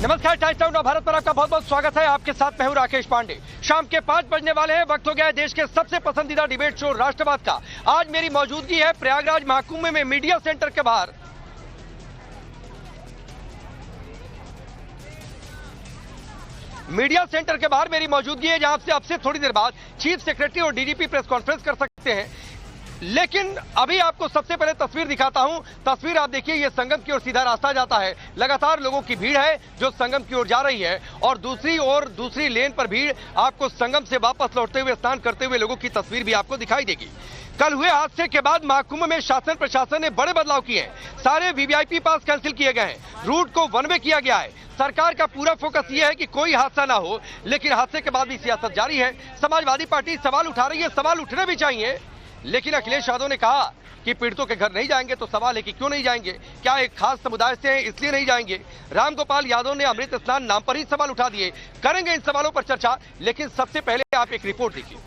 नमस्कार, times now Bharat पर आपका बहुत बहुत स्वागत है। आपके साथ मैं हूं राकेश पांडे। शाम के 5 बजने वाले हैं। वक्त हो गया है देश के सबसे पसंदीदा डिबेट शो राष्ट्रवाद का। आज मेरी मौजूदगी है प्रयागराज महाकुंभ में मीडिया सेंटर के बाहर। मीडिया सेंटर के बाहर मेरी मौजूदगी है, जहां से अब से थोड़ी देर बाद चीफ सेक्रेटरी और डीजीपी प्रेस कॉन्फ्रेंस कर सकते हैं। लेकिन अभी आपको सबसे पहले तस्वीर दिखाता हूं। तस्वीर आप देखिए, ये संगम की ओर सीधा रास्ता जाता है। लगातार लोगों की भीड़ है जो संगम की ओर जा रही है, और दूसरी ओर दूसरी लेन पर भीड़ आपको संगम से वापस लौटते हुए, स्नान करते हुए लोगों की तस्वीर भी आपको दिखाई देगी। कल हुए हादसे के बाद महाकुंभ में शासन प्रशासन ने बड़े बदलाव किए हैं। सारे वीवीआईपी पास कैंसिल किए गए हैं। रूट को वन वे किया गया है। सरकार का पूरा फोकस यह है कि कोई हादसा ना हो, लेकिन हादसे के बाद भी सियासत जारी है। समाजवादी पार्टी सवाल उठा रही है, सवाल उठने भी चाहिए, लेकिन अखिलेश यादव ने कहा कि पीड़ितों के घर नहीं जाएंगे। तो सवाल है कि क्यों नहीं जाएंगे? क्या एक खास समुदाय से हैं इसलिए नहीं जाएंगे? रामगोपाल यादव ने अमृत स्नान नाम पर ही सवाल उठा दिए। करेंगे इन सवालों पर चर्चा, लेकिन सबसे पहले आप एक रिपोर्ट देखिए।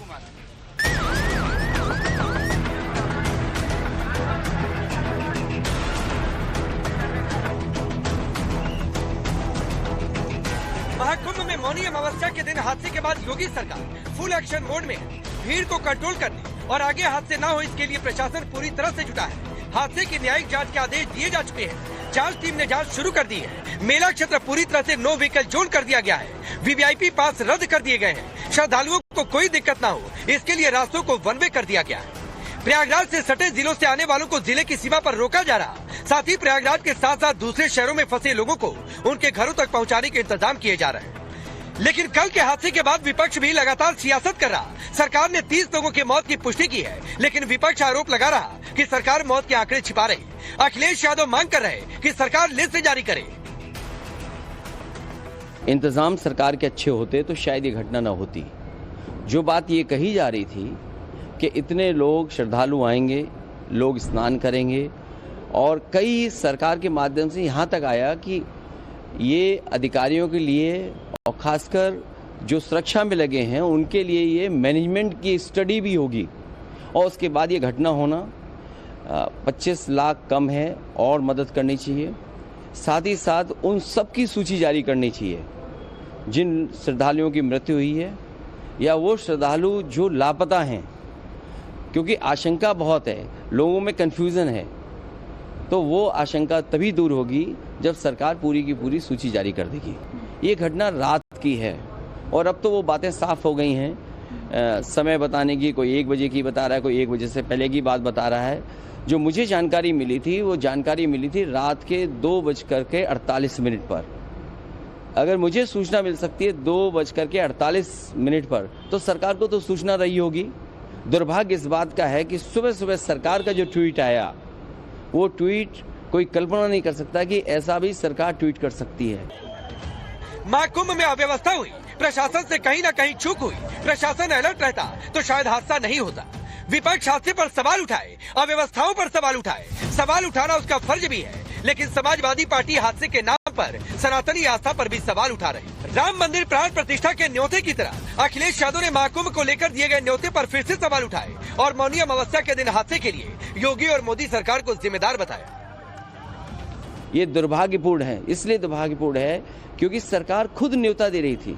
महाकुंभ में मौनी अमावस्या के दिन हादसे के बाद योगी सरकार फुल एक्शन मोड में है। भीड़ को कंट्रोल करने और आगे हादसे न हो, इसके लिए प्रशासन पूरी तरह से जुटा है। हादसे की न्यायिक जांच के आदेश दिए जा चुके हैं। जांच टीम ने जांच शुरू कर दी है। मेला क्षेत्र पूरी तरह से नो व्हीकल जोन कर दिया गया है। वीवीआईपी पास रद्द कर दिए गए हैं। श्रद्धालुओं को कोई दिक्कत न हो, इसके लिए रास्तों को वन वे कर दिया गया है। प्रयागराज से सटे जिलों से आने वालों को जिले की सीमा पर रोका जा रहा। साथ ही प्रयागराज के साथ साथ दूसरे शहरों में फंसे लोगों को उनके घरों तक पहुंचाने के इंतजाम किए जा रहे हैं। लेकिन कल के हादसे के बाद विपक्ष भी लगातार सियासत कर रहा। सरकार ने 30 लोगों की मौत की पुष्टि की है, लेकिन विपक्ष आरोप लगा रहा कि सरकार मौत के आंकड़े छिपा रही। अखिलेश यादव मांग कर रहे कि सरकार लिस्ट जारी करे। इंतजाम सरकार के अच्छे होते तो शायद ये घटना न होती। जो बात ये कही जा रही थी कि इतने लोग श्रद्धालु आएंगे, लोग स्नान करेंगे, और कई सरकार के माध्यम से यहाँ तक आया कि ये अधिकारियों के लिए और खासकर जो सुरक्षा में लगे हैं उनके लिए ये मैनेजमेंट की स्टडी भी होगी, और उसके बाद ये घटना होना 25 लाख कम है और मदद करनी चाहिए। साथ ही साथ उन सब की सूची जारी करनी चाहिए जिन श्रद्धालुओं की मृत्यु हुई है या वो श्रद्धालु जो लापता हैं, क्योंकि आशंका बहुत है, लोगों में कन्फ्यूज़न है। तो वो आशंका तभी दूर होगी जब सरकार पूरी की पूरी सूची जारी कर देगी। ये घटना रात की है और अब तो वो बातें साफ हो गई हैं। समय बताने की, कोई 1 बजे की बता रहा है, कोई 1 बजे से पहले की बात बता रहा है। जो मुझे जानकारी मिली थी, वो जानकारी मिली थी रात के 2:48 पर। अगर मुझे सूचना मिल सकती है 2:48 पर, तो सरकार को तो सूचना रही होगी। दुर्भाग्य इस बात का है कि सुबह सुबह सरकार का जो ट्वीट आया, वो ट्वीट कोई कल्पना नहीं कर सकता कि ऐसा भी सरकार ट्वीट कर सकती है। महाकुंभ में अव्यवस्था हुई, प्रशासन से कहीं न कहीं चूक हुई। प्रशासन अलर्ट रहता तो शायद हादसा नहीं होता। विपक्ष हादसे पर सवाल उठाए, अव्यवस्थाओं पर सवाल उठाए। सवाल उठाना उसका फर्ज भी है, लेकिन समाजवादी पार्टी हादसे के नाम पर सनातनी आस्था पर भी सवाल उठा रही। राम मंदिर प्राण प्रतिष्ठा के न्योते की तरह अखिलेश यादव ने महाकुंभ को लेकर दिए गए न्योते पर फिर से सवाल उठाए और मौनी अमावस्या के दिन हादसे के लिए योगी और मोदी सरकार को जिम्मेदार बताया। ये दुर्भाग्यपूर्ण है। इसलिए दुर्भाग्यपूर्ण है क्योंकि सरकार खुद न्योता दे रही थी,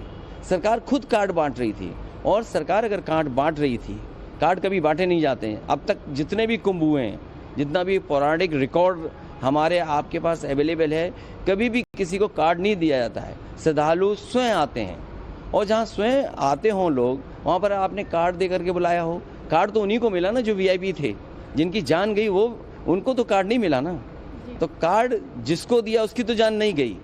सरकार खुद कार्ड बांट रही थी। और सरकार अगर कार्ड बांट रही थी, कार्ड कभी बांटे नहीं जाते हैं। अब तक जितने भी कुंभ हुए हैं, जितना भी पौराणिक रिकॉर्ड हमारे आपके पास अवेलेबल है, कभी भी किसी को कार्ड नहीं दिया जाता है। श्रद्धालु स्वयं आते हैं, और जहाँ स्वयं आते हों लोग, वहाँ पर आपने कार्ड दे करके बुलाया हो। कार्ड तो उन्हीं को मिला ना जो वीआईपी थे, जिनकी जान गई वो, उनको तो कार्ड नहीं मिला ना। तो कार्ड जिसको दिया उसकी तो जान नहीं गई।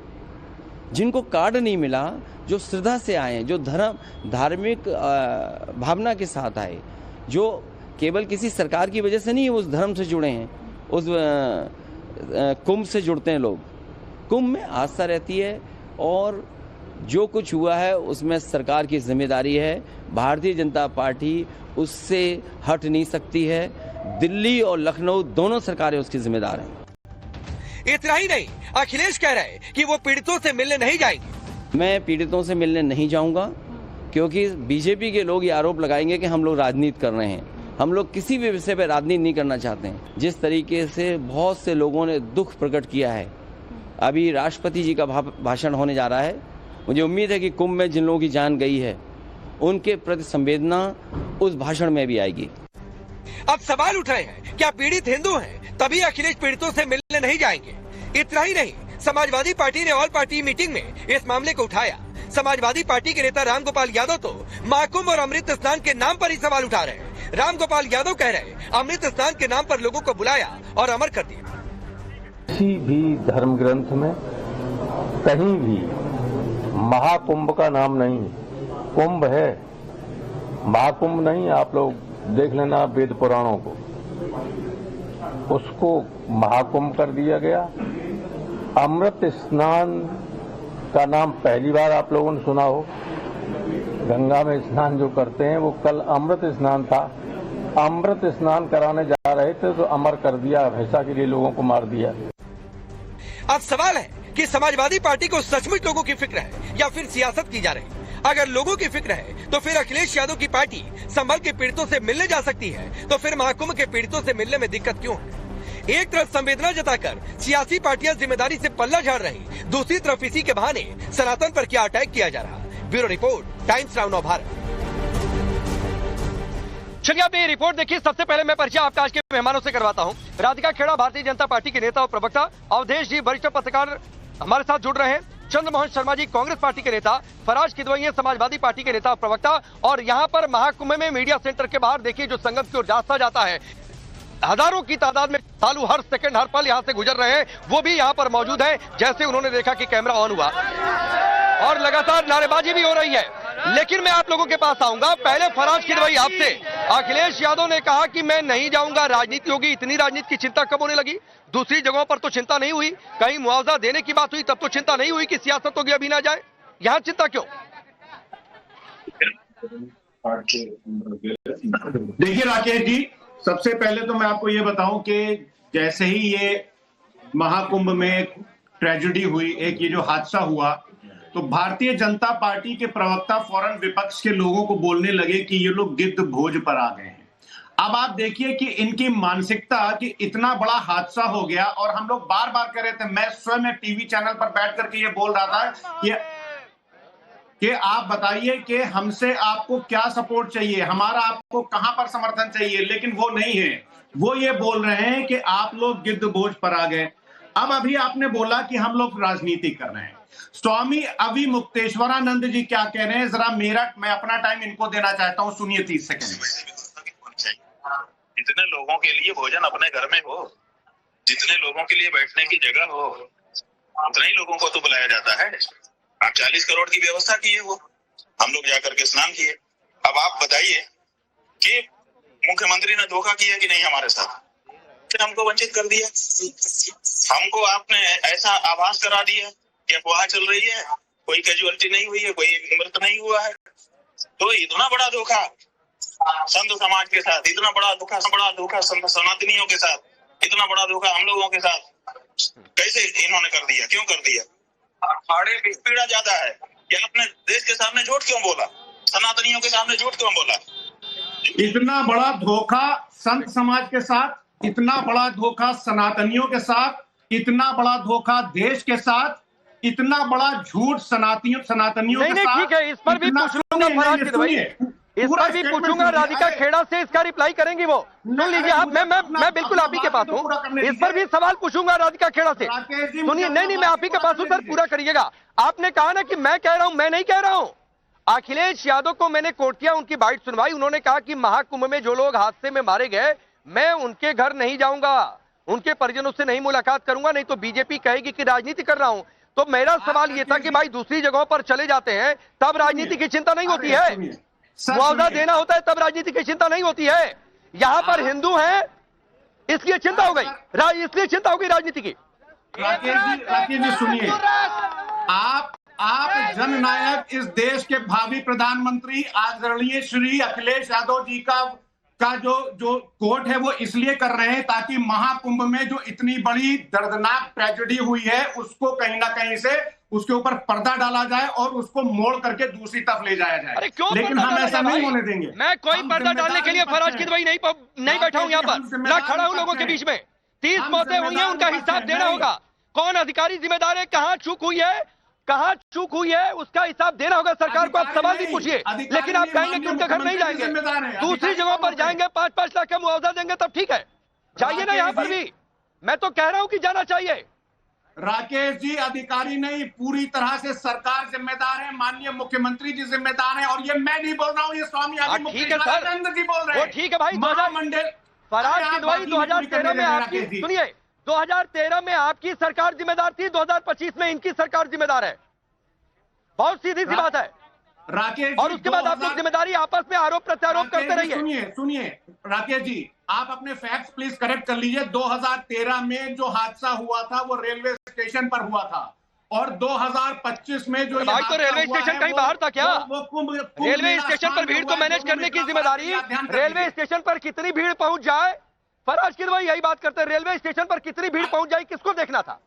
जिनको कार्ड नहीं मिला, जो श्रद्धा से आए, जो धार्मिक भावना के साथ आए, जो केवल किसी सरकार की वजह से नहीं उस धर्म से जुड़े हैं, उस कुंभ से जुड़ते हैं लोग। कुंभ में आस्था रहती है, और जो कुछ हुआ है उसमें सरकार की जिम्मेदारी है। भारतीय जनता पार्टी उससे हट नहीं सकती है। दिल्ली और लखनऊ दोनों सरकारें उसकी जिम्मेदार हैं। इतना ही नहीं, अखिलेश कह रहे कि वो पीड़ितों से मिलने नहीं जाएंगे। मैं पीड़ितों से मिलने नहीं जाऊंगा, क्योंकि बीजेपी के लोग ये आरोप लगाएंगे कि हम लोग राजनीति कर रहे हैं। हम लोग किसी भी विषय पर राजनीति नहीं करना चाहते हैं। जिस तरीके से बहुत से लोगों ने दुख प्रकट किया है अभी राष्ट्रपति जी का भाषण होने जा रहा है। मुझे उम्मीद है कि कुंभ में जिन लोगों की जान गई है उनके प्रति संवेदना उस भाषण में भी आएगी। अब सवाल उठ रहे हैं, क्या पीड़ित हिंदू हैं तभी अखिलेश पीड़ितों से मिलने नहीं जाएंगे? इतना ही नहीं, समाजवादी पार्टी ने ऑल पार्टी मीटिंग में इस मामले को उठाया। समाजवादी पार्टी के नेता रामगोपाल यादव तो महाकुंभ और अमृत स्नान के नाम पर ही सवाल उठा रहे हैं। रामगोपाल यादव कह रहे हैं, अमृत स्नान के नाम पर लोगों को बुलाया और अमर कर दिया। किसी भी धर्म ग्रंथ में कहीं भी महाकुंभ का नाम नहीं, कुंभ है, महाकुंभ नहीं। आप लोग देख लेना वेद पुराणों को, उसको महाकुंभ कर दिया गया। अमृत स्नान का नाम पहली बार आप लोगों ने सुना हो। गंगा में स्नान जो करते हैं वो कल अमृत स्नान था। अमृत स्नान कराने जा रहे थे तो अमर कर दिया, हमेशा के लिए लोगों को मार दिया। अब सवाल है कि समाजवादी पार्टी को सचमुच लोगों की फिक्र है या फिर सियासत की जा रही? अगर लोगों की फिक्र है तो फिर अखिलेश यादव की पार्टी संभल के पीड़ितों से मिलने जा सकती है, तो फिर महाकुंभ के पीड़ितों से मिलने में दिक्कत क्यों है? एक तरफ संवेदना जताकर सियासी पार्टियां जिम्मेदारी से पल्ला झाड़ रही, दूसरी तरफ इसी के बहाने सनातन पर क्या अटैक किया जा रहा। Bureau report, times now Bharat. चलिए आप ये रिपोर्ट देखिए। सबसे पहले मैं परिचय आपका आज के मेहमानों से करवाता हूं। राधिका खेड़ा भारतीय जनता पार्टी के नेता और प्रवक्ता, अवधेश जी वरिष्ठ पत्रकार हमारे साथ जुड़ रहे हैं, चंद्रमोहन शर्मा जी कांग्रेस पार्टी के नेता, फराज किदवई समाजवादी पार्टी के नेता और प्रवक्ता, और यहाँ पर महाकुंभ में मीडिया सेंटर के बाहर देखिए जो संगम की ओर रास्ता जाता है, हजारों की तादाद में श्रद्धालु हर सेकंड हर पल यहाँ से गुजर रहे हैं, वो भी यहाँ पर मौजूद हैं। जैसे उन्होंने देखा कि कैमरा ऑन हुआ और लगातार नारेबाजी भी हो रही है। लेकिन मैं आप लोगों के पास आऊंगा, पहले फराज किदवई आपसे। अखिलेश यादव ने कहा कि मैं नहीं जाऊंगा, राजनीति होगी। इतनी राजनीति की चिंता कब होने लगी? दूसरी जगहों पर तो चिंता नहीं हुई, कहीं मुआवजा देने की बात हुई तब तो चिंता नहीं हुई कि सियासत होगी अभी ना जाए, यहाँ चिंता क्यों? देखिए राकेश जी, सबसे पहले तो मैं आपको ये बताऊं कि जैसे ही ये महाकुंभ में ट्रेजेडी हुई, एक ये जो हादसा हुआ, तो भारतीय जनता पार्टी के प्रवक्ता फौरन विपक्ष के लोगों को बोलने लगे कि ये लोग गिद्ध भोज पर आ गए हैं। अब आप देखिए कि इनकी मानसिकता कि इतना बड़ा हादसा हो गया, और हम लोग बार बार कह रहे थे, मैं स्वयं टीवी चैनल पर बैठ करके ये बोल रहा था कि आप बताइए कि हमसे आपको क्या सपोर्ट चाहिए, हमारा आपको कहां पर समर्थन चाहिए, लेकिन वो नहीं है। वो ये बोल रहे हैं कि आप लोग गिद्ध भोज पर आ गए। अब अभी आपने बोला कि हम लोग राजनीति कर रहे हैं। स्वामी अविमुक्तेश्वरानंद जी क्या कह रहे हैं, जरा मैं अपना टाइम इनको देना चाहता हूं, सुनिए 30 सेकंड। जितने लोगों के लिए भोजन अपने घर में हो, जितने लोगों के लिए बैठने की जगह हो, उतने ही लोगों को तो बुलाया जाता है। आप 40 करोड़ की व्यवस्था किए हो, हम लोग जाकर के स्नान किए। अब आप बताइए कि मुख्यमंत्री ने धोखा किया कि नहीं हमारे साथ? हमको वंचित कर दिया, हमको आपने ऐसा आभास करा दिया कि अफवाह चल रही है, कोई कैजुअलिटी नहीं हुई है, कोई मृत नहीं हुआ है। तो इतना बड़ा धोखा संत समाज के साथ, इतना बड़ा धोखा संत सनातनियों के साथ, इतना बड़ा धोखा हम लोगों के साथ कैसे इन्होंने कर दिया? क्यों कर दिया? अखाड़े की पीड़ा ज्यादा है कि आपने देश के सामने झूठ क्यों बोला, सनातनियों के सामने झूठ क्यों बोला? इतना बड़ा धोखा संत समाज के साथ, इतना बड़ा धोखा सनातनियों के साथ, इतना बड़ा धोखा देश के साथ, इतना बड़ा झूठ सनातनियों के साथ। ठीक है, इस पर भी पूछ लूंगा फराज किदवई, इस पर भी पूछूंगा, राधिका खेड़ा से इसका रिप्लाई करेंगी वो। सुन लीजिए आप, मैं बिल्कुल आप ही के पास हूँ, इस पर भी सवाल पूछूंगा राधिका खेड़ा से। सुनिए, नहीं मैं आप ही के पास हूँ सर, पूरा करिएगा। आपने कहा ना कि मैं कह रहा हूँ, मैं नहीं कह रहा हूँ। अखिलेश यादव को मैंने कोर्ट किया, उनकी बाइट सुनवाई, उन्होंने कहा कि महाकुंभ में जो लोग हादसे में मारे गए, मैं उनके घर नहीं जाऊंगा, उनके परिजनों से नहीं मुलाकात करूंगा, नहीं तो बीजेपी कहेगी कि राजनीति कर रहा हूं। तो मेरा सवाल यह था कि भाई दूसरी जगहों पर चले जाते हैं तब राजनीति की चिंता नहीं होती है, मुआवजा देना होता है तब राजनीति की चिंता नहीं होती है। यहां पर हिंदू हैं इसलिए चिंता हो गई, इसलिए चिंता हो गई राजनीति की। राकेश जी सुनिए, आप जननायक, इस देश के भावी प्रधानमंत्री आदरणीय श्री अखिलेश यादव जी का जो कोर्ट है वो इसलिए कर रहे हैं ताकि महाकुंभ में जो इतनी बड़ी दर्दनाक ट्रेजेडी हुई है उसको कहीं ना कहीं से उसके ऊपर पर्दा डाला जाए और उसको मोड़ करके दूसरी तरफ ले जाया जाए। लेकिन हम ऐसा नहीं होने देंगे। मैं कोई पर्दा डालने के लिए फराज किदवई नहीं बैठा हूं यहाँ पर, ना खड़ा हूं लोगों के बीच में। 30 मौतें हुई हैं, उनका हिसाब देना होगा। कौन अधिकारी जिम्मेदार है, कहां चूक हुई है, कहां चूक हुई है, उसका हिसाब देना होगा सरकार को। आप सवाल भी पूछिए, लेकिन आप कहेंगे कि उनके घर नहीं जाएंगे, दूसरी जगहों पर जाएंगे, 5-5 लाख का मुआवजा देंगे, तब ठीक है, जाइए ना यहां पर भी। मैं तो कह रहा हूं कि जाना चाहिए। राकेश जी, अधिकारी नहीं, पूरी तरह से सरकार जिम्मेदार है, माननीय मुख्यमंत्री जी जिम्मेदार हैं, और ये मैं नहीं बोल रहा हूं, ये स्वामी आदि मुक्तेश्वरानंद जी बोल रहे हैं। वो ठीक है भाई, महामंडल फराज किदवई 2013 में आपकी, सुनिए, 2013 में आपकी सरकार जिम्मेदार थी, 2025 में इनकी सरकार जिम्मेदार है। बहुत सीधी सी बात है राकेश, और उसके बाद आप लोग जिम्मेदारी आपस में आरोप प्रत्यारोप करते रहिए। सुनिए राकेश जी, आप अपने फैक्ट्स प्लीज करेक्ट कर लीजिए। 2013 में जो हादसा हुआ था वो रेलवे स्टेशन पर हुआ था, और 2025 में जो भाई तो रेलवे स्टेशन कहीं बाहर था क्या? रेलवे स्टेशन पर भीड़ को मैनेज करने की जिम्मेदारी, रेलवे स्टेशन पर कितनी भीड़ पहुंच जाए, फराज किदवई यही बात करते हैं, रेलवे स्टेशन पर कितनी भीड़ पहुंच जाए, किसको देखना था,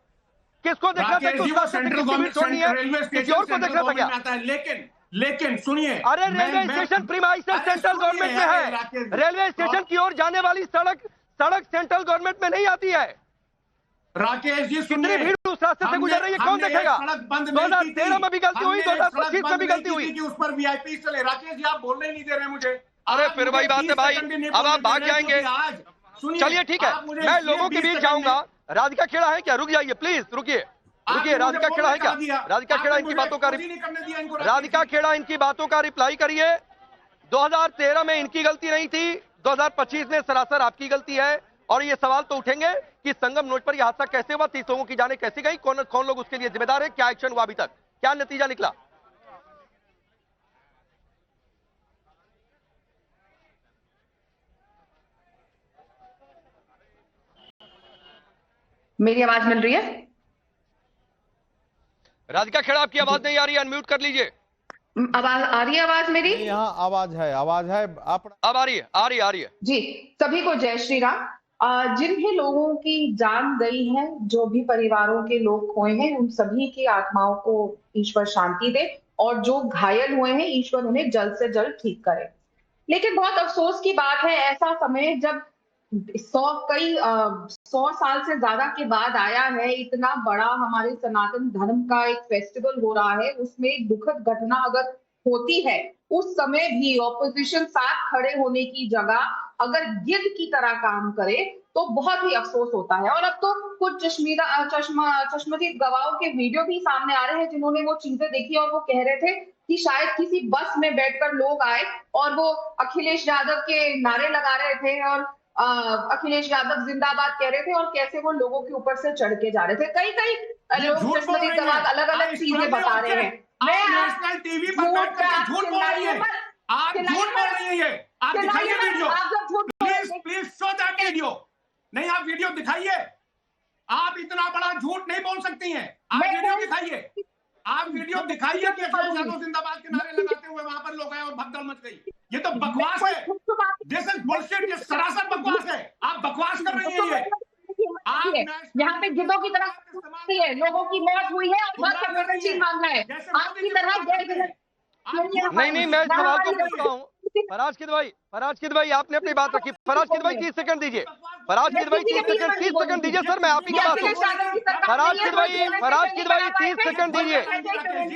किसको देखना था? सेंट्रल गवर्नमेंट छोड़नी है, किसी और को देखना था क्या? लेकिन सुनिए, अरे railway station premises central government में है, रेलवे स्टेशन की ओर जाने वाली सड़क सेंट्रल गवर्नमेंट में नहीं आती है। राकेश जी कितनी भीड़ उस रास्ते से गुजर रही है, कौन देखेगा? 2013 में भी गलती हुई, 2025 में भी गलती हुई, उस पर वीआईपी चले। राकेश जी, आप बोलने नहीं दे रहे मुझे। अरे फिर वही बात है भाई, अब आप भाग जाएंगे। चलिए ठीक है, मैं लोगों के बीच जाऊंगा। राधिका खेड़ा है क्या? रुक जाइए प्लीज, रुकिए, राधिका खेड़ा है क्या? राधिका खेड़ा इनकी बातों का राधिका खेड़ा इनकी बातों का रिप्लाई करिए। 2013 में इनकी गलती नहीं थी, 2025 में सरासर आपकी गलती है। और ये सवाल तो उठेंगे कि संगम नोट पर यह हादसा कैसे हुआ, 30 लोगों की जाने कैसे गई, कौन लोग उसके लिए जिम्मेदार है, क्या एक्शन हुआ अभी तक, क्या नतीजा निकला? मेरी आवाज मिल रही है? राधिका खेड़ा आपकी आवाज नहीं आ रही है, अनम्यूट कर लीजिए। आवाज आ रही है? आवाज मेरी यहाँ आवाज है आप अब आ रही है जी। सभी को जय श्री राम। जिन भी लोगों की जान गई है, जो भी परिवारों के लोग खोए हैं, उन सभी की आत्माओं को ईश्वर शांति दे, और जो घायल हुए हैं ईश्वर उन्हें जल्द से जल्द ठीक करे। लेकिन बहुत अफसोस की बात है, ऐसा समय जब 100 साल से ज्यादा के बाद आया है, इतना बड़ा हमारे सनातन धर्म का एक फेस्टिवल हो रहा है, उसमें एक दुखद घटना अगर होती है, उस समय भी ऑपोजिशन साथ खड़े होने की जगह अगर गिद्ध की तरह काम करे तो बहुत ही अफसोस होता है। और अब तो कुछ चश्मदीद गवाहों के वीडियो भी सामने आ रहे हैं, जिन्होंने वो चीजें देखी और वो कह रहे थे कि शायद किसी बस में बैठकर लोग आए और वो अखिलेश यादव के नारे लगा रहे थे और अखिलेश यादव जिंदाबाद कह रहे थे, और कैसे वो लोगों के ऊपर से चढ़ के जा रहे थे। कई लोग चश्मदीद गवाह अलग अलग चीजें बता रहे हैं। नेशनल टीवी पर बैठकर झूठ बोल रही है, आप झूठ बोल रही है। आप दिखाइए video, please show that video. नहीं, आप वीडियो दिखाइए। आप इतना बड़ा झूठ नहीं बोल सकती हैं। आप वीडियो दिखाइए, आप वीडियो दिखाइए कि अखिलेश यादव जिंदाबाद के नारे लगाते हुए वहां पर लोग आए और भगदड़ मच गई। ये तो बकवास है, दिस इज बुलशिट, ये सरासर बकवास है। आप बकवास कर रही हैं। ये यहाँ पे गिद्धों की तरह है, लोगों की मौत हुई है और मांग रहा है आपकी तरह। नहीं, मैं सवाल को पूछता हूँ। फराज किदवई आपने अपनी बात रखी। फराज किदवई 30 सेकंड दीजिए। फराज किदवई 30 सेकंड दीजिए सर, मैं आप ही की बात हूँ। फराज किदवई 30 सेकंड दीजिए।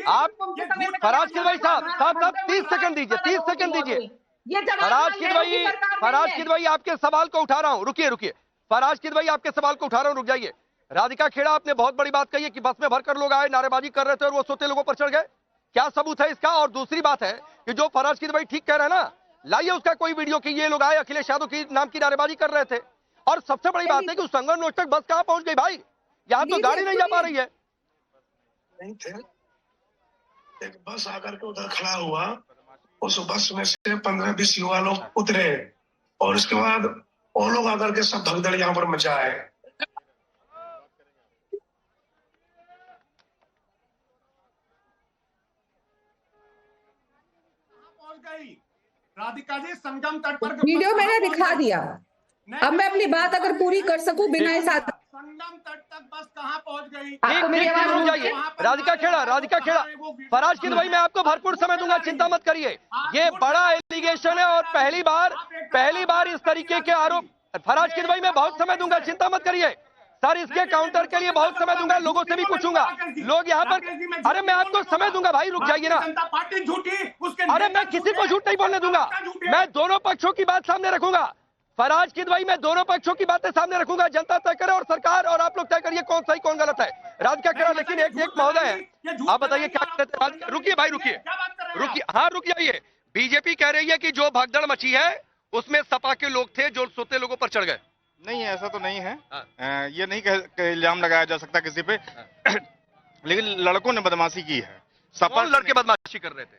आप फराज किदवई साहब 30 सेकंड दीजिए, 30 सेकंड दीजिए। फराज किदवई आपके सवाल को उठा रहा हूँ, रुकिए। फराज किदवई आपके सवाल को उठा रहा हूँ, रुक जाइए। राधिका खेड़ा आपने बहुत बड़ी बात कही है कि बस में भरकर लोग आए, नारेबाजी कर रहे थे और वो सोते लोगों पर चढ़ गए। क्या सबूत है इसका? और दूसरी बात है कि जो फराज किदवई ठीक कह रहे हैं ना, लाइए उसका कोई वीडियो कि ये लोग आए अखिलेश यादव की नाम की नारेबाजी कर रहे थे। और सबसे बड़ी बात है कि उस संगम नोट तक बस कहां पहुंच गई भाई? यहाँ तो गाड़ी नहीं जा पा रही है। नहीं थे, एक बस आकर के उधर खड़ा हुआ, उस बस में से 15-20 युवा लोग उतरे और उसके बाद वो लोग आकर के सब भगदड़ यहाँ पर मचाए। राधिका जी, संगम तट पर वीडियो मैंने दिखा दिया। अब मैं अपनी बात अगर पूरी कर सकूं बिना इस संगम तट तक बस कहां पहुंच गई? रुक जाइए। राधिका खेड़ा, फराज किदवई मैं आपको भरपूर समय दूंगा, चिंता मत करिए। ये बड़ा एलिगेशन है और पहली बार इस तरीके के आरोप। फराज किदवई मैं बहुत समय दूंगा, चिंता मत करिए। सर इसके काउंटर के लिए बहुत समय दूंगा, लोगों से भी पूछूंगा। लोग यहाँ पर, अरे मैं आपको समय दूंगा भाई, रुक जाइए ना। जनता पार्टी झूठी, अरे मैं किसी को झूठ नहीं बोलने दूंगा, मैं दोनों पक्षों की बात सामने रखूंगा। फराज किदवई, मैं दोनों पक्षों की बातें सामने रखूंगा। जनता तय करे और सरकार और आप लोग तय करिए कौन सही कौन गलत है। राधिका खेड़ा, लेकिन एक महोदय है, आप बताइए क्या कहते हैं? रुकिए भाई, रुकिए, हाँ रुक जाइए। बीजेपी कह रही है कि जो भगदड़ मची है उसमें सपा के लोग थे जो सोते लोगों पर चढ़ गए। नहीं, ऐसा तो नहीं है। ये नहीं इल्जाम लगाया जा सकता किसी पे। लेकिन लड़कों ने बदमाशी की है। कौन लड़के बदमाशी कर रहे थे?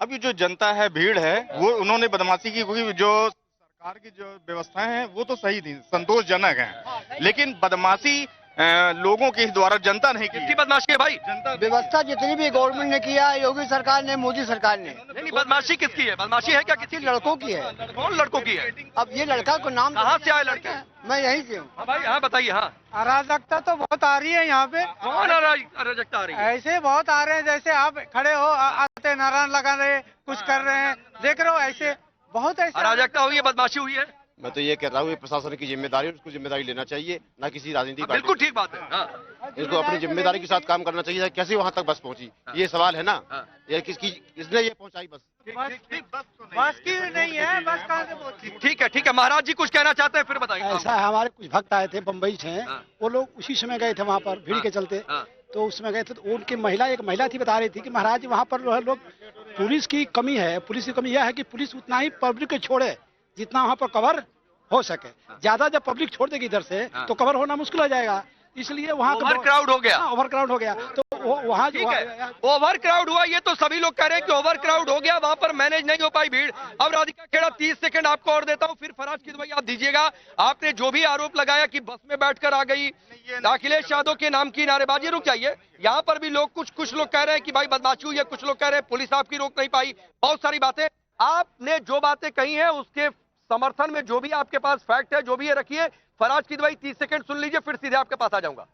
अब ये जो जनता है, भीड़ है, वो उन्होंने बदमाशी की, क्योंकि जो सरकार की जो व्यवस्थाएं हैं वो तो सही थी, संतोषजनक हैं, लेकिन बदमाशी लोगों के द्वारा जनता नहीं की। बदमाशी है भाई, जनता व्यवस्था जितनी भी गवर्नमेंट ने किया, योगी सरकार ने, मोदी सरकार ने। नहीं, बदमाशी किसकी है? बदमाशी है क्या किसी लड़कों की है। कौन लड़कों की है? अब ये लड़का को नाम कहाँ से आए लड़के? मैं यहीं से हूँ। हाँ भाई, हाँ बताइए। हाँ, अराजकता तो बहुत आ रही है यहाँ पे। कौन अराजकता आ रही है? ऐसे बहुत आ रहे हैं, जैसे आप खड़े हो, आते नारायण लगा रहे, कुछ कर रहे हैं, देख रहे हो, ऐसे बहुत ऐसे अराजकता हुई है, बदमाशी हुई है। मैं तो ये कह रहा हूँ, प्रशासन की जिम्मेदारी, उसको जिम्मेदारी लेना चाहिए, ना किसी राजनीतिक पार्टी। बिल्कुल ठीक बात है। हाँ। इसको अपनी जिम्मेदारी के साथ काम करना चाहिए। कैसे वहाँ तक बस पहुँची, ये सवाल है ना। ये किसकी, इसने ये पहुँचाई बस? बस की नहीं है, बस कहाँ से पहुंची? ठीक है, ठीक है। महाराज जी कुछ कहना चाहते हैं, फिर बताइए। ऐसा है, हमारे कुछ भक्त आए थे बम्बई से, वो लोग उसी समय गए थे वहाँ पर भीड़ के चलते। तो उसमें गए थे, तो उनकी एक महिला थी, बता रही थी कि महाराज वहाँ पर जो है लोग, पुलिस की कमी है। पुलिस की कमी यह है कि पुलिस उतना ही पब्लिक को छोड़े जितना वहाँ पर कवर हो सके। ज्यादा जब पब्लिक छोड़ देगी इधर से तो कवर होना मुश्किल हो जाएगा, इसलिए वहाँ ओवर क्राउड हो गया। ओवर क्राउड हो गया, तो वहाँ जो ओवर क्राउड हुआ, ये तो सभी लोग कह रहे हैं कि ओवर क्राउड हो गया, वहां पर मैनेज नहीं हो पाई भीड़। अब राधिका खेड़ा 30 सेकंड आपको और देता हूं, फिर फराज किदवई आप दीजिएगा। आपने जो भी आरोप लगाया कि बस में बैठकर आ गई, अखिलेश यादव के नाम की नारेबाजी, रुक जाइए। यहाँ पर भी लोग कुछ लोग कह रहे हैं कि भाई बदमाशी हुई है, कुछ लोग कह रहे हैं पुलिस आपकी रोक नहीं पाई, बहुत सारी बातें। आपने जो बातें कही है उसके समर्थन में जो भी आपके पास फैक्ट है, जो भी है रखिए। फराज किदवई 30 सेकंड सुन लीजिए, फिर सीधे आपके पास आ जाऊंगा।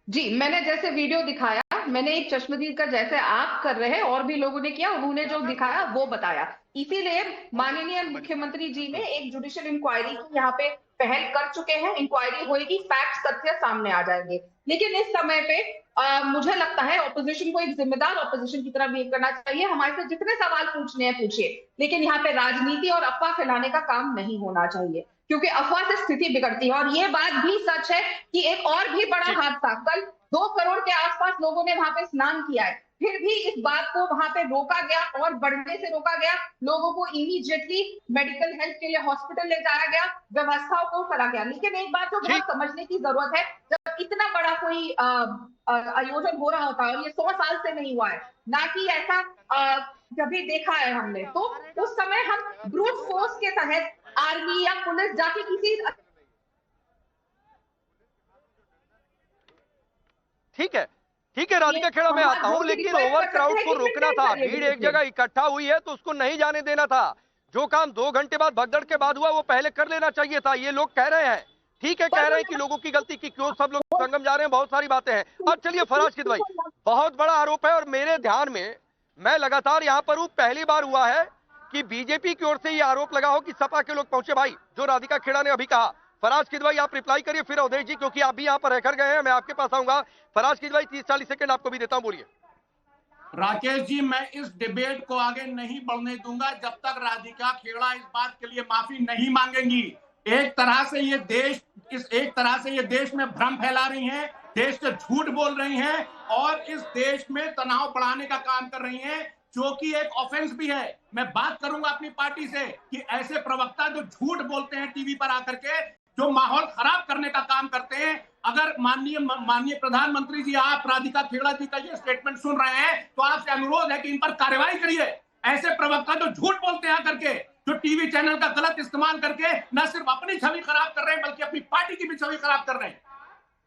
जी, मैंने जैसे वीडियो दिखाया, मैंने एक चश्मदीद का जैसे आप कर रहे हैं और भी लोगों ने किया, उन्होंने जो दिखाया वो बताया। इसीलिए माननीय मुख्यमंत्री जी ने एक जुडिशियल इंक्वायरी की यहाँ पे पहल कर चुके हैं। इंक्वायरी होगी, फैक्ट तथ्य सामने आ जाएंगे। लेकिन इस समय पे मुझे लगता है ऑपोजिशन को एक जिम्मेदार ऑपोजिशन की तरह बिहेव करना चाहिए। हमारे से जितने सवाल पूछने हैं पूछिए, लेकिन यहाँ पे राजनीति और अफवाह फैलाने का काम नहीं होना चाहिए, क्योंकि अफवाह से स्थिति बिगड़ती है। और ये बात भी सच है कि एक और भी बड़ा हादसा, कल 2 करोड़ के आसपास लोगों ने वहां पे स्नान किया है, फिर भी इस बात को वहां पे रोका गया और बढ़ने से रोका गया। लोगों को इमीडिएटली मेडिकल हेल्थ के लिए हॉस्पिटल ले जाया गया, व्यवस्थाओं को करा गया। लेकिन एक बात तो बहुत समझने की जरूरत है, जब इतना बड़ा कोई आयोजन हो रहा होता है, और ये 100 साल से नहीं हुआ है, ना कि ऐसा जब भी देखा है हमने, तो उस समय हम ब्रूट फोर्स के तहत आर्मी या पुलिस जाके किसी, ठीक है राधिका खेड़ा, मैं आता हूं, लेकिन ओवर क्राउड को रोकना था। भीड़ एक जगह इकट्ठा हुई है तो उसको नहीं जाने देना था। जो काम 2 घंटे बाद भगदड़ के बाद हुआ वो पहले कर लेना चाहिए था। ये लोग कह रहे हैं, ठीक है, कह रहे हैं कि लोगों की गलती की, क्यों सब लोग संगम जा रहे हैं, बहुत सारी बातें हैं। अब चलिए फराज किदवई, बहुत बड़ा आरोप है और मेरे ध्यान में, मैं लगातार यहाँ पर हूँ, पहली बार हुआ है कि बीजेपी की ओर से ये आरोप लगा हो कि सपा के लोग पहुंचे। भाई जो राधिका खेड़ा ने अभी कहा, फराज किदवई आप रिप्लाई करिए, फिर अवधेश जी, क्योंकि आप भी यहाँ पर रहकर गए हैं, मैं आपके पास आऊंगा। फराज किदवई 30-40 सेकंड आपको भी देता हूं, बोलिए। राकेश जी, मैं इस डिबेट को आगे नहीं बढ़ने दूंगा जब तक राधिका खेड़ा इस बात के लिए माफी नहीं मांगेंगी। एक तरह से ये देश में भ्रम फैला रही हैं, देश से झूठ बोल रही हैं और इस देश में तनाव बढ़ाने का काम कर रही हैं, जो कि एक ऑफेंस भी है। मैं बात करूंगा अपनी पार्टी से कि ऐसे प्रवक्ता जो झूठ बोलते हैं टीवी पर आकर के, जो माहौल खराब करने का काम करते हैं, अगर माननीय प्रधानमंत्री जी आप राधिका खेड़ा जी का ये स्टेटमेंट सुन रहे हैं तो आपसे अनुरोध है कि इन पर कार्रवाई करिए। ऐसे प्रवक्ता जो झूठ बोलते हैं आकर के, जो टीवी चैनल का गलत इस्तेमाल करके न सिर्फ अपनी छवि खराब कर रहे हैं बल्कि अपनी पार्टी की भी छवि खराब कर रहे हैं।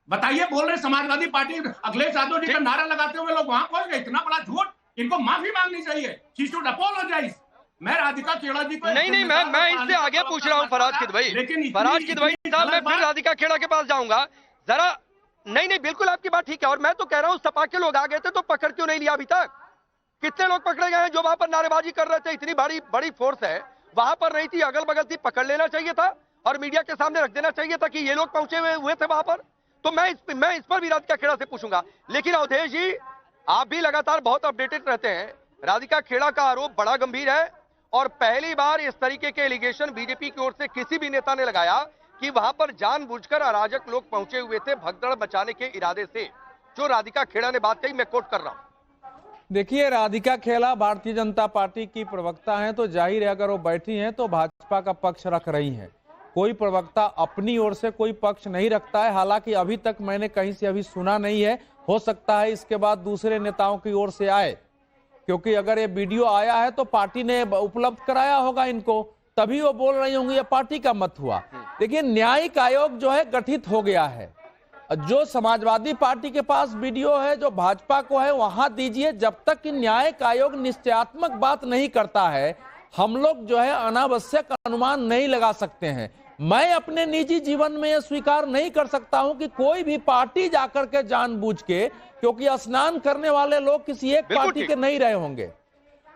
बताइए, बोल रहे समाजवादी पार्टी अखिलेश यादव जी का नारा लगाते हुए लोग वहां पहुंच गए, इतना बड़ा झूठ, इनको माफी मांगनी चाहिए। She should apologise. मैं राधिका खेड़ा जी को नहीं, मैं इससे आगे पूछ रहा हूँ फराज किदवई, साहब, मैं फिर राधिका खेड़ा के पास जाऊंगा जरा। नहीं, बिल्कुल आपकी बात ठीक है, और मैं तो कह रहा हूँ सपा के लोग आ गए थे तो पकड़ क्यों नहीं लिया अभी तक? कितने लोग पकड़े गए हैं जो वहां पर नारेबाजी कर रहे थे? इतनी बड़ी फोर्स है, वहां पर नहीं थी, अगल बगल थी, पकड़ लेना चाहिए था और मीडिया के सामने रख देना चाहिए था कि ये लोग पहुंचे हुए थे वहां पर। तो मैं इस पर भी राधिका खेड़ा से पूछूंगा। लेकिन अवधेश जी, आप भी लगातार बहुत अपडेटेड रहते हैं। राधिका खेड़ा का आरोप बड़ा गंभीर है और पहली बार इस तरीके के एलिगेशन बीजेपी की ओर से किसी भी नेता ने लगाया कि वहां पर जानबूझकर अराजक लोग पहुंचे हुए थे भगदड़ मचाने के इरादे से। जो राधिका खेड़ा ने बात कही, मैं कोट कर रहा हूं। देखिए, राधिका खेड़ा भारतीय जनता पार्टी की प्रवक्ता हैं, तो जाहिर है अगर वो बैठी हैं तो भाजपा का पक्ष रख रही हैं। कोई प्रवक्ता अपनी ओर से कोई पक्ष नहीं रखता है। हालांकि अभी तक मैंने कहीं से अभी सुना नहीं है, हो सकता है इसके बाद दूसरे नेताओं की ओर से आए, क्योंकि अगर ये वीडियो आया है तो पार्टी ने उपलब्ध कराया होगा इनको, तभी वो बोल रही होंगी। ये पार्टी का मत हुआ। देखिए, न्यायिक आयोग जो है गठित हो गया है। जो समाजवादी पार्टी के पास वीडियो है, जो भाजपा को है, वहां दीजिए। जब तक कि न्यायिक आयोग निश्चयात्मक बात नहीं करता है, हम लोग जो है अनावश्यक अनुमान नहीं लगा सकते हैं। मैं अपने निजी जीवन में यह स्वीकार नहीं कर सकता हूं कि कोई भी पार्टी जाकर के जानबूझ के, क्योंकि स्नान करने वाले लोग किसी एक पार्टी के नहीं रहे होंगे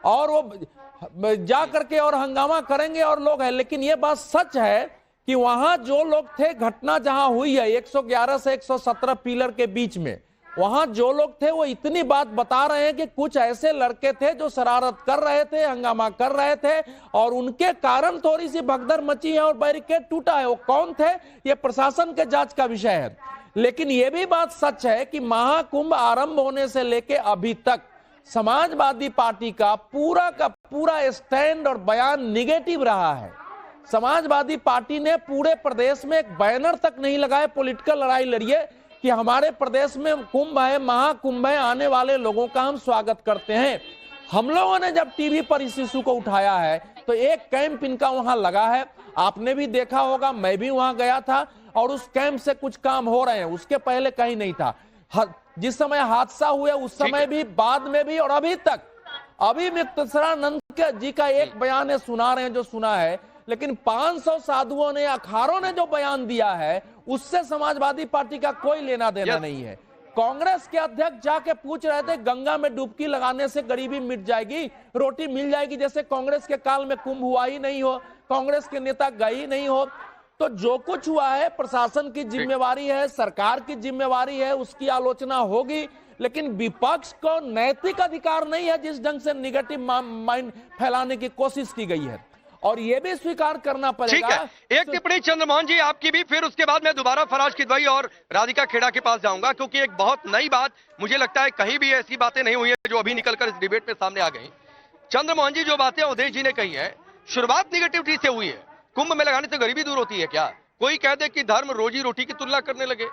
और वो जाकर के और हंगामा करेंगे और लोग हैं। लेकिन यह बात सच है कि वहां जो लोग थे, घटना जहां हुई है 111 से 117 पिलर के बीच में, वहां जो लोग थे वो इतनी बात बता रहे हैं कि कुछ ऐसे लड़के थे जो शरारत कर रहे थे, हंगामा कर रहे थे और उनके कारण थोड़ी सी भगदड़ मची है और बैरिकेड टूटा है। वो कौन थे, ये प्रशासन के जांच का विषय है। लेकिन यह भी बात सच है कि महाकुंभ आरंभ होने से लेके अभी तक समाजवादी पार्टी का पूरा स्टैंड और बयान निगेटिव रहा है। समाजवादी पार्टी ने पूरे प्रदेश में एक बैनर तक नहीं लगाए, पॉलिटिकल लड़ाई लड़िए कि हमारे प्रदेश में कुंभ है, महाकुंभ है, आने वाले लोगों का हम स्वागत करते हैं। हम लोगों ने जब टीवी पर इस इशू को उठाया है तो एक कैंप इनका वहां लगा है, आपने भी देखा होगा, मैं भी वहां गया था और उस कैंप से कुछ काम हो रहे हैं। उसके पहले कहीं नहीं था। जिस समय हादसा हुआ उस समय भी, बाद में भी और अभी तक। अभी मुक्तेश्वरानंद जी का एक बयान है, सुना रहे हैं जो सुना है, लेकिन 500 साधुओं ने, अखाड़ों ने जो बयान दिया है उससे समाजवादी पार्टी का कोई लेना देना नहीं है। कांग्रेस के अध्यक्ष जाके पूछ रहे थे गंगा में डुबकी लगाने से गरीबी मिट जाएगी, रोटी मिल जाएगी, जैसे कांग्रेस के काल में कुंभ हुआ ही नहीं हो, कांग्रेस के नेता गए ही नहीं हो। तो जो कुछ हुआ है प्रशासन की जिम्मेवारी है, सरकार की जिम्मेवारी है, उसकी आलोचना होगी। लेकिन विपक्ष को नैतिक अधिकार नहीं है जिस ढंग से निगेटिव माइंड फैलाने की कोशिश की गई है, और यह भी स्वीकार करना पड़ेगा। ठीक है, एक टिप्पणी चंद्रमोहन जी आपकी भी, फिर उसके बाद मैं दोबारा फराज किदवई और राधिका खेड़ा के पास जाऊंगा, क्योंकि एक बहुत नई बात, मुझे लगता है कहीं भी ऐसी बातें नहीं हुई है जो अभी निकलकर इस डिबेट में सामने आ गई। चंद्रमोहन जी, जो बातें अवधेश जी ने कही है, शुरुआत निगेटिविटी से हुई है। कुंभ में लगाने से गरीबी दूर होती है क्या? कोई कह दे कि धर्म रोजी रोटी की तुलना करने लगे,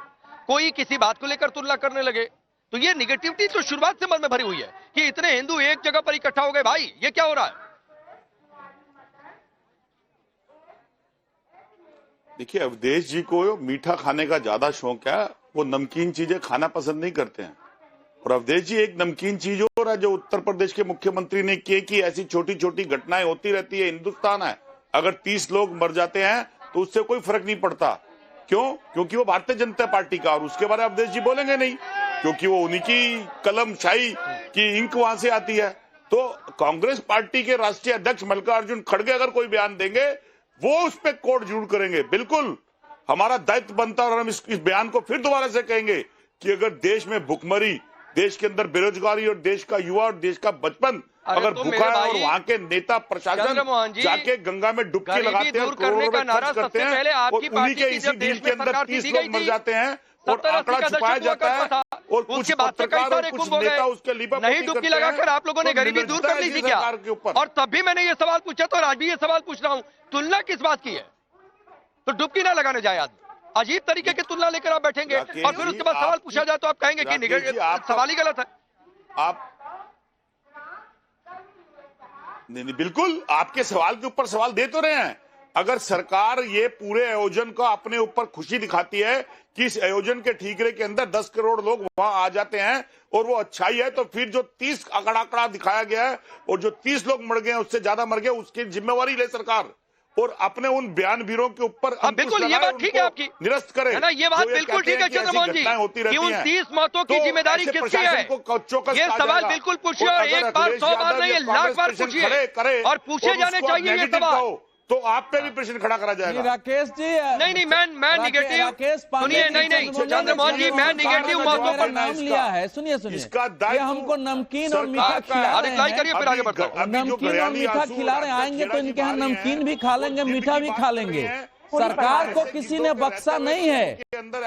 कोई किसी बात को लेकर तुलना करने लगे, तो ये निगेटिविटी तो शुरुआत से मन में भरी हुई है कि इतने हिंदू एक जगह पर इकट्ठा हो गए। भाई, ये क्या हो रहा है? देखिए, अवधेश जी को मीठा खाने का ज्यादा शौक है, वो नमकीन चीजें खाना पसंद नहीं करते हैं। और अवधेश जी एक नमकीन चीज हो रहा है जो उत्तर प्रदेश के मुख्यमंत्री ने किए कि ऐसी छोटी छोटी घटनाएं होती रहती है। हिंदुस्तान है, अगर 30 लोग मर जाते हैं तो उससे कोई फर्क नहीं पड़ता। क्यों? क्योंकि वो भारतीय जनता पार्टी का, और उसके बारे में अवधेश जी बोलेंगे नहीं, क्योंकि वो उन्हीं की कलम शाही की इंक वहां से आती है। तो कांग्रेस पार्टी के राष्ट्रीय अध्यक्ष मल्लिकार्जुन खड़गे अगर कोई बयान देंगे, वो उस पर कोर्ट जरूर करेंगे। बिल्कुल हमारा दायित्व बनता है और हम इस बयान को फिर दोबारा से कहेंगे कि अगर देश में भुखमरी, देश के अंदर बेरोजगारी और देश का युवा और देश का बचपन अगर भूखा है और वहां के नेता प्रशासन जाके गंगा में डुबकी लगाते हैं, करोड़ों रुपए खर्च करते हैं और उन्हीं के इसी डील के अंदर 30 लोग मर जाते हैं और आंकड़ा छुपाया जाता है और कुछ पत्रकार और कुछ नेता उसके लिपापोती नहीं डुबकी लगाकर आप लोगों ने गरीबी दूर कर ली थी क्या? और तब भी मैंने ये सवाल पूछा तो आज भी ये सवाल पूछ रहा हूं, तुलना किस बात की है? तो डुबकी ना लगाने जाए आदमी, अजीब तरीके की तुलना लेकर आप बैठेंगे और फिर उसके बाद सवाल पूछा जाए तो आप कहेंगे कि सवाल ही गलत है। आप नहीं, बिल्कुल आपके सवाल के ऊपर सवाल दे तो रहे हैं। अगर सरकार ये पूरे आयोजन को अपने ऊपर खुशी दिखाती है कि इस आयोजन के ठीकरे के अंदर 10 करोड़ लोग वहां आ जाते हैं और वो अच्छाई है, तो फिर जो 30 आंकड़ा दिखाया गया है और जो 30 लोग मर गए, उससे ज्यादा मर गए, उसकी जिम्मेवारी ले सरकार और अपने उन बयानवीरों के ऊपर बिल्कुल ये बात ठीक है आपकी, निरस्त करे है ना, ये बात बिल्कुल ठीक है चंद्रमोहन जी कि उन 30 मौतों की जिम्मेदारी किसकी है? ये सवाल बिल्कुल पूछिए और एक बार 100 बार नहीं, लाख बार पूछिए और पूछे जाने चाहिए ये सवाल। तो आप पे भी प्रश्न खड़ा करा जाएगा। राकेश जी नहीं मैं निगेटिव, सुनिए, नहीं चंद्रमोहन जी, मैं निगेटिव बातों पर नाम लिया है। सुनिए इसका ये हमको नमकीन और मीठा खिला रहे हैं, करिए फिर आगे बढ़ो। नमकीन और मीठा खिला रहे हैं, आएंगे तो इनके यहाँ नमकीन भी खा लेंगे, मीठा भी खा लेंगे। सरकार को किसी ने बख्शा नहीं है,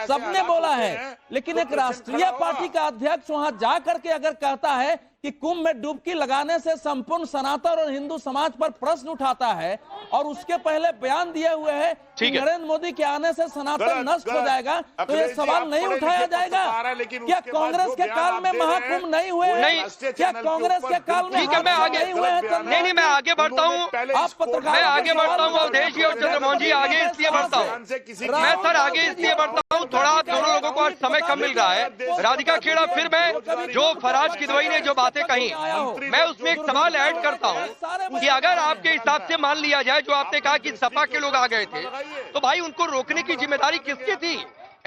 सबने बोला है, लेकिन एक राष्ट्रीय पार्टी का अध्यक्ष वहां जा करके अगर कहता है कि कुंभ में डुबकी लगाने से संपूर्ण सनातन और हिंदू समाज पर प्रश्न उठाता है, और उसके पहले बयान दिए हुए है कि नरेंद्र मोदी के आने से सनातन नष्ट हो जाएगा, तो ये सवाल नहीं उठाया जाएगा? क्या कांग्रेस के काल में महाकुंभ नहीं हुए? नहीं, क्या कांग्रेस के काल में ठीक है, मैं आगे नहीं हुए हैं? नहीं मैं आगे बढ़ता हूँ, आप पत्रकार, मैं आगे बढ़ता हूँ अवधेश जी और चंद्रमोहन जी, आगे इसलिए बढ़ता हूँ मैं सर, आगे इसलिए बढ़ता हूँ, थोड़ा आप दोनों लोगों को आज समय कम मिल रहा है। राधिका खेड़ा, फिर मैं जो फराज किदवई ने जो बातें कही, मैं उसमें एक सवाल ऐड करता हूं कि अगर आपके हिसाब से मान लिया जाए, जो आपने कहा कि सपा के लोग आ गए थे, तो भाई उनको रोकने की जिम्मेदारी किसकी थी?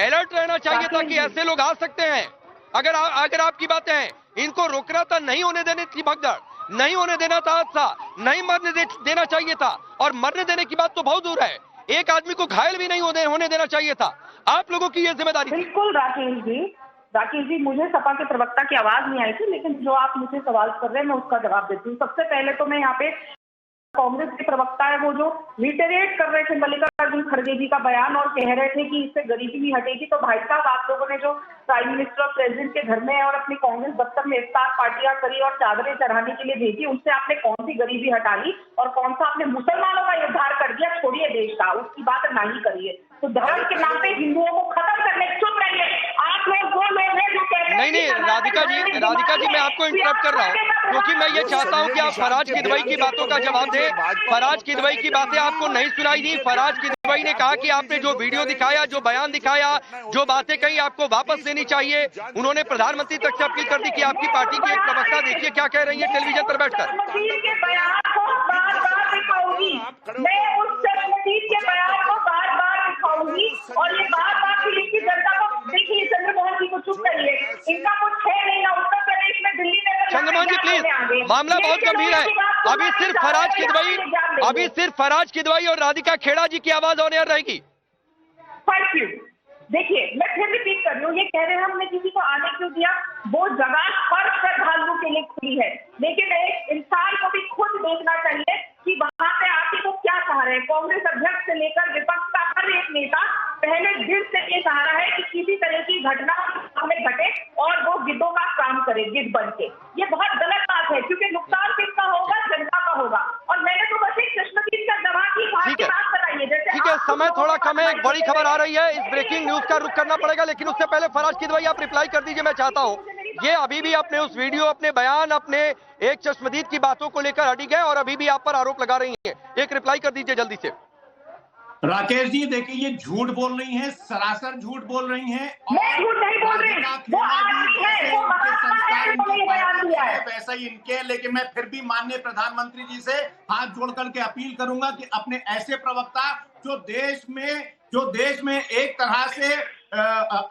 अलर्ट रहना चाहिए था कि ऐसे लोग आ सकते हैं। अगर आपकी बातें हैं, इनको रोकना था, नहीं होने देनी थी भगदड़, नहीं होने देना था हादसा, नहीं मरने देना चाहिए था, और मरने देने की बात तो बहुत दूर है, एक आदमी को घायल भी नहीं होने देना चाहिए था। आप लोगों की यह जिम्मेदारी। बिल्कुल राकेश जी, मुझे सपा के प्रवक्ता की आवाज नहीं आई थी, लेकिन जो आप मुझे सवाल कर रहे हैं मैं उसका जवाब देती हूँ। सबसे पहले तो मैं यहाँ पे कांग्रेस के प्रवक्ता है वो जो रिटेरेट कर रहे थे मल्लिकार्जुन खड़गे जी का बयान और कह रहे थे कि इससे गरीबी नहीं हटेगी, तो भाई साहब आप लोगों ने जो प्राइम मिनिस्टर और प्रेसिडेंट के घर में और अपनी कांग्रेस दफ्तर में इफ्तार पार्टियां करी और चादरें चढ़ाने के लिए भेजी, उनसे आपने कौन सी गरीबी हटा ली और कौन सा आपने मुसलमानों का उद्धार कर दिया? छोड़िए देश का, उसकी बात नहीं करिए। तो धर्म के नाम पे हिंदुओं को खत्म करने, चुप रहिए आप लोग, वो लोग हैं जो कह रहे हैं। नहीं राधिका जी मैं आपको इंटरप्ट कर रहा हूँ, क्योंकि मैं ये चाहता हूँ कि आप फराज किदवई की बातों का जवाब दें। फराज किदवई की बातें आपको नहीं सुनाई दी। फराज किदवई ने कहा कि आपने जो वीडियो दिखाया, जो बयान दिखाया, जो बातें कही, आपको वापस लेनी चाहिए। उन्होंने प्रधानमंत्री तक से अपील कर दी कि आपकी पार्टी की एक प्रवक्ता देखिए क्या कह रही है टेलीविजन पर बैठकर। और ये बार फिल्म की जनता को देखिए, चंद्रमोहन जी को चुप करिए, इनका कुछ है नहीं ना उत्तर प्रदेश में, दिल्ली में। चंद्रमोहन जी प्लीज, मामला बहुत गंभीर है। अभी सिर्फ फराज किदवई और राधिका खेड़ा जी की आवाज ऑन एयर रहेगी। Thank you. देखिए, मैं फिर रिपीट कर रही हूँ, ये कह रहे हैं हमने किसी को आने क्यों दिया? वो जगह हर श्रद्धालुओं के लिए खुली है, लेकिन एक इंसान को भी खुद देखना चाहिए कि वहां पे आके वो क्या कह रहे हैं। कांग्रेस अध्यक्ष से लेकर विपक्ष का हर एक नेता पहले दिल से ये कह रहा है कि किसी तरह की घटना हमें घटे और वो गिद्धों का काम करे, गिद्ध बन के। ये बहुत गलत बात है, क्योंकि नुकसान किसका होगा? जनता का होगा। और मैंने तो बस एक चश्मदीद का जवाब की बात बताइए। ठीक है, समय थोड़ा कम है, एक बड़ी खबर आ रही है, इस ब्रेकिंग न्यूज का रुख करना पड़ेगा, लेकिन उससे पहले फराज किदवई आप रिप्लाई कर दीजिए। मैं चाहता हूँ, ये अभी भी अपने उस वीडियो, अपने बयान, अपने एक चश्मदीद की बातों को लेकर अड़ी गए और अभी भी आप पर आरोप लगा रही हैं। एक रिप्लाई कर दीजिए जल्दी से। राकेश जी देखिए, ये झूठ बोल रही हैं, सरासर झूठ बोल रही हैं। मैं झूठ नहीं बोल रही, वो आदमी है, वो महात्मा है, वो नहीं बयान दिया है। वैसा ही इनके, लेकिन मैं फिर भी माननीय प्रधानमंत्री जी से हाथ जोड़ करके अपील करूंगा कि अपने ऐसे प्रवक्ता जो देश में एक तरह से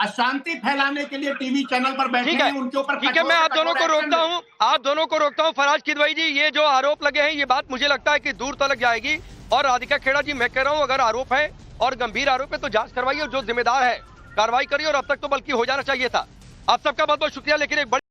अशांति फैलाने के लिए टीवी चैनल पर बैठे हैं, उनके ऊपर। ठीक है, मैं आप दोनों को रोकता हूं। फराज किदवई जी, ये जो आरोप लगे हैं, ये बात मुझे लगता है कि दूर तक जाएगी। और राधिका खेड़ा जी, मैं कह रहा हूं, अगर आरोप है और गंभीर आरोप है तो जांच करवाइए और जो जिम्मेदार है कार्रवाई करिए, और अब तक तो बल्कि हो जाना चाहिए था। आप सबका बहुत बहुत शुक्रिया, लेकिन एक बड़ी